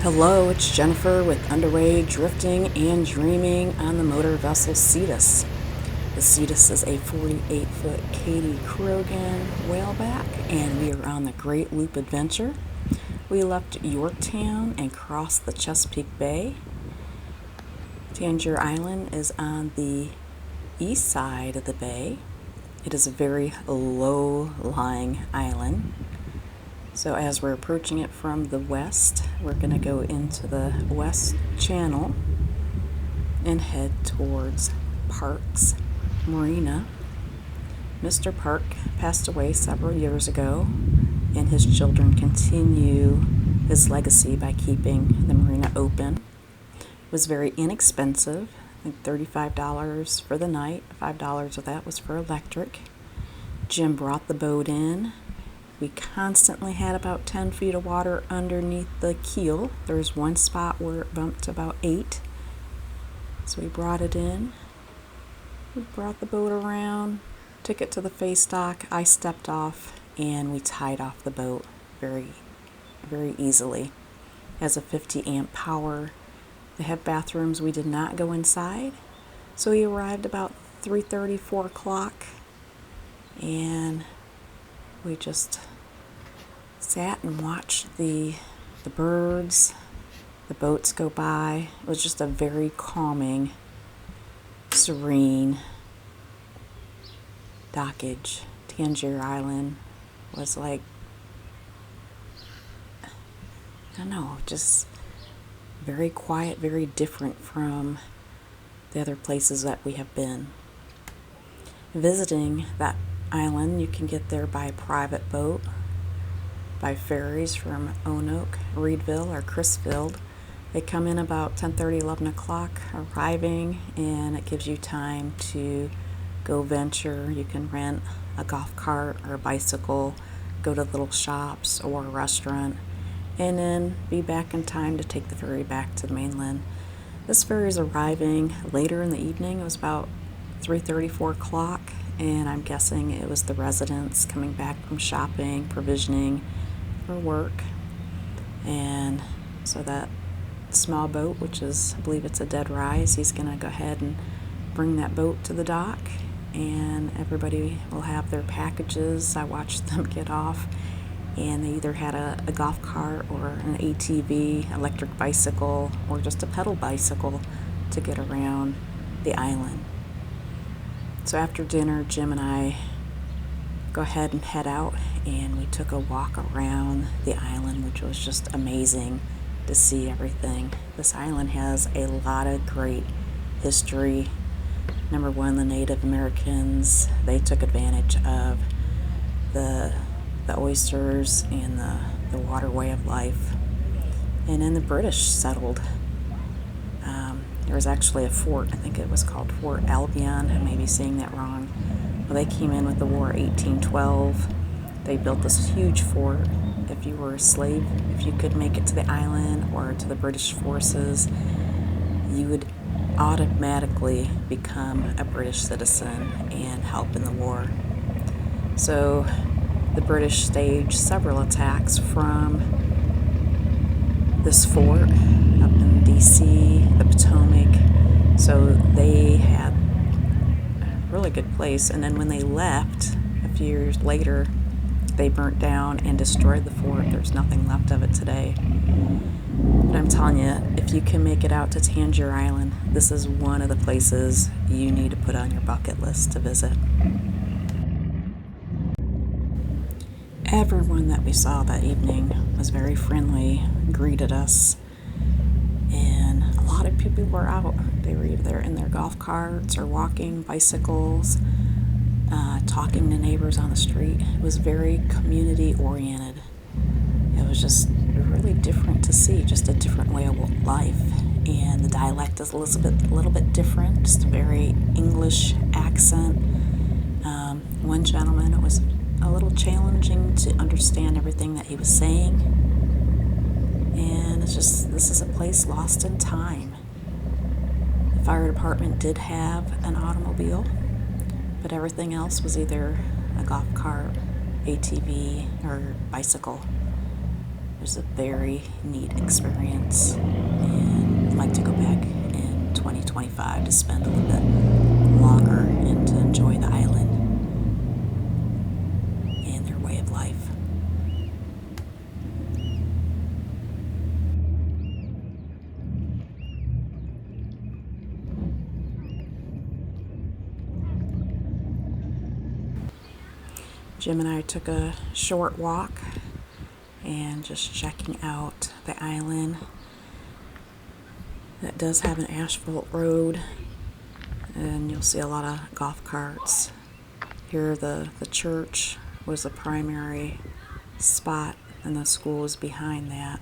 Hello, it's Jennifer with Underway Drifting and Dreaming on the motor vessel Cetus. The Cetus is a 48-foot Katie Krogan whaleback, and we are on the Great Loop Adventure. We left Yorktown and crossed the Chesapeake Bay. Tangier Island is on the east side of the bay. It is a very low-lying island. So as we're approaching it from the west, we're going to go into the west channel and head towards Park's Marina. Mr. Park passed away several years ago, and his children continue his legacy by keeping the marina open. It was very inexpensive, I think $35 for the night. $5 of that was for electric. Jim brought the boat in. We constantly had about 10 feet of water underneath the keel. There's one spot where it bumped to about 8. So we brought it in. We brought the boat around, took it to the face dock. I stepped off and we tied off the boat very, very easily. It has a 50 amp power. They have bathrooms. We did not go inside. So we arrived about 3:30, 4 o'clock, and we just sat and watched the birds, the boats go by. It was just a very calming, serene dockage. Tangier Island was like, I don't know, just very quiet, very different from the other places that we have been. Visiting that island, you can get there by private boat, by ferries from Onoke, Reedville, or Crisfield. They come in about 10:30, 11 o'clock, arriving, and it gives you time to go venture. You can rent a golf cart or a bicycle, go to little shops or a restaurant, and then be back in time to take the ferry back to the mainland. This ferry is arriving later in the evening. It was about 3:30, 4 o'clock, and I'm guessing it was the residents coming back from shopping, provisioning for work. And so that small boat, which is, I believe it's a dead rise, he's going to go ahead and bring that boat to the dock, and everybody will have their packages. I watched them get off, and they either had a golf cart or an ATV, electric bicycle, or just a pedal bicycle to get around the island. So after dinner, Jim and I go ahead and head out, and we took a walk around the island, which was just amazing to see everything. This island has a lot of great history. Number one, the Native Americans, they took advantage of the oysters and the waterway of life. And then the British settled. There was actually a fort, I think it was called Fort Albion, I may be saying that wrong. Well, they came in with the war 1812. They built this huge fort. If you were a slave, if you could make it to the island or to the British forces, you would automatically become a British citizen and help in the war. So the British staged several attacks from this fort up in D.C., the Potomac. So they had a really good place. And then when they left, a few years later, they burnt down and destroyed the fort. There's nothing left of it today. But I'm telling you, if you can make it out to Tangier Island, this is one of the places you need to put on your bucket list to visit. Everyone that we saw that evening was very friendly, greeted us, and a lot of people were out. They were either in their golf carts or walking, bicycles, talking to neighbors on the street. It was very community oriented. It was just really different to see, just a different way of life. And the dialect is a little bit different, just a very English accent. One gentleman, it was a little challenging to understand everything that he was saying. And this is a place lost in time. The fire department did have an automobile, but everything else was either a golf cart, ATV, or bicycle. It was a very neat experience, and I'd like to go back in 2025 to spend a little bit longer and to enjoy the island and their way of life. Jim and I took a short walk and just checking out the island. That does have an asphalt road, and you'll see a lot of golf carts. Here the church was the primary spot, and the school is behind that.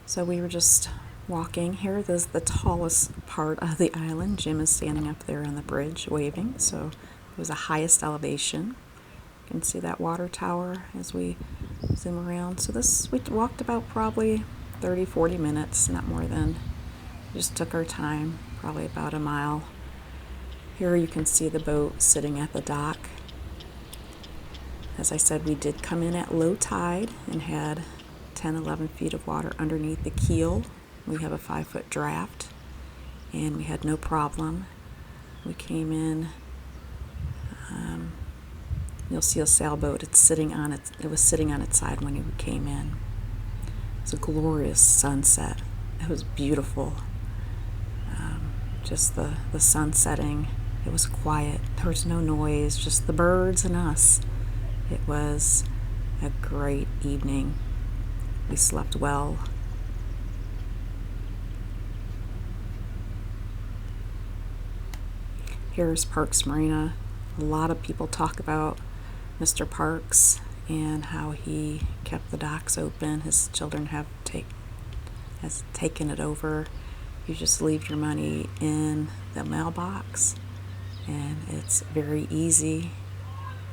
So we were just walking. Here is the tallest part of the island. Jim is standing up there on the bridge waving, so it was the highest elevation. You can see that water tower as we zoom around. So we walked about probably 30-40 minutes, not more than. Just took our time, probably about a mile. Here you can see the boat sitting at the dock. As I said, we did come in at low tide and had 10-11 feet of water underneath the keel. We have a 5-foot draft, and we had no problem. We came in. You'll see a sailboat. It was sitting on its side when we came in. It was a glorious sunset. It was beautiful. Just the sun setting. It was quiet. There was no noise, just the birds and us. It was a great evening. We slept well. Here's Parks Marina. A lot of people talk about Mr. Parks and how he kept the docks open. His children has taken it over. You just leave your money in the mailbox, and it's very easy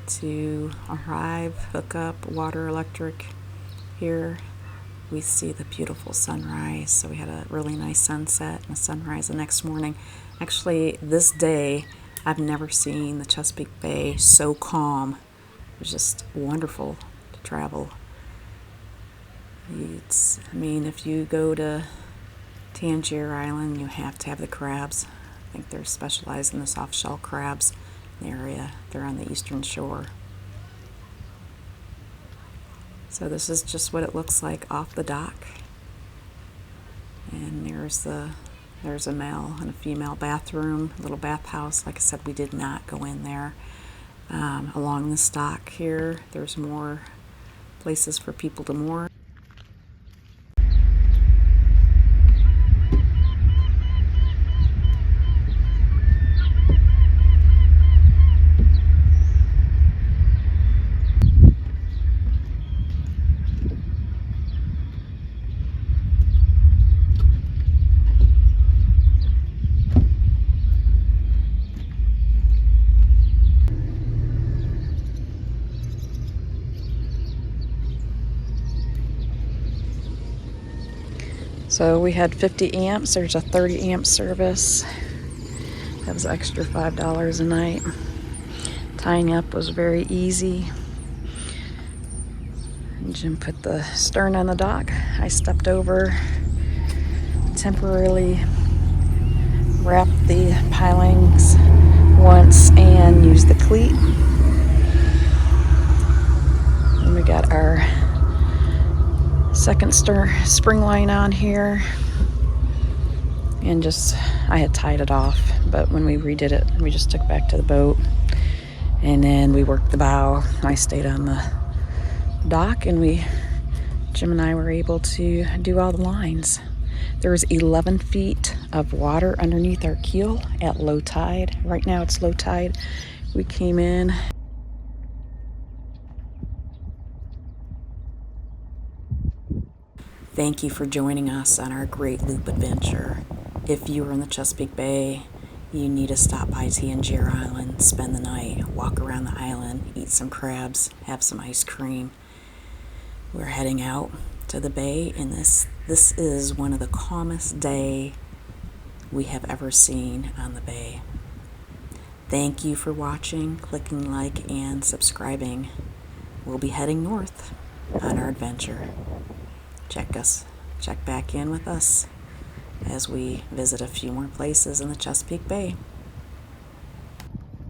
to arrive, hook up, water, electric. Here we see the beautiful sunrise. So we had a really nice sunset and a sunrise the next morning. Actually, this day I've never seen the Chesapeake Bay so calm. It was just wonderful to travel. If you go to Tangier Island, you have to have the crabs. I think they're specialized in the soft shell crabs in the area. They're on the eastern shore. So this is just what it looks like off the dock. And there's a male and a female bathroom, a little bathhouse. Like I said, we did not go in there. Along this dock here, there's more places for people to moor. So we had 50 amps. There's a 30 amp service. That was extra $5 a night. Tying up was very easy. Jim put the stern on the dock. I stepped over, temporarily wrapped the pilings once and used the cleat. And we got our second spring line on here, and I had tied it off, but when we redid it, we just took it back to the boat, and then we worked the bow. I stayed on the dock, and Jim and I were able to do all the lines. There was 11 feet of water underneath our keel at low tide. Right now it's low tide. We came in. Thank you for joining us on our great loop adventure. If you are in the Chesapeake Bay, you need to stop by Tangier Island, spend the night, walk around the island, eat some crabs, have some ice cream. We're heading out to the bay, and this is one of the calmest days we have ever seen on the bay. Thank you for watching, clicking like, and subscribing. We'll be heading north on our adventure. check back in with us as we visit a few more places in the Chesapeake Bay.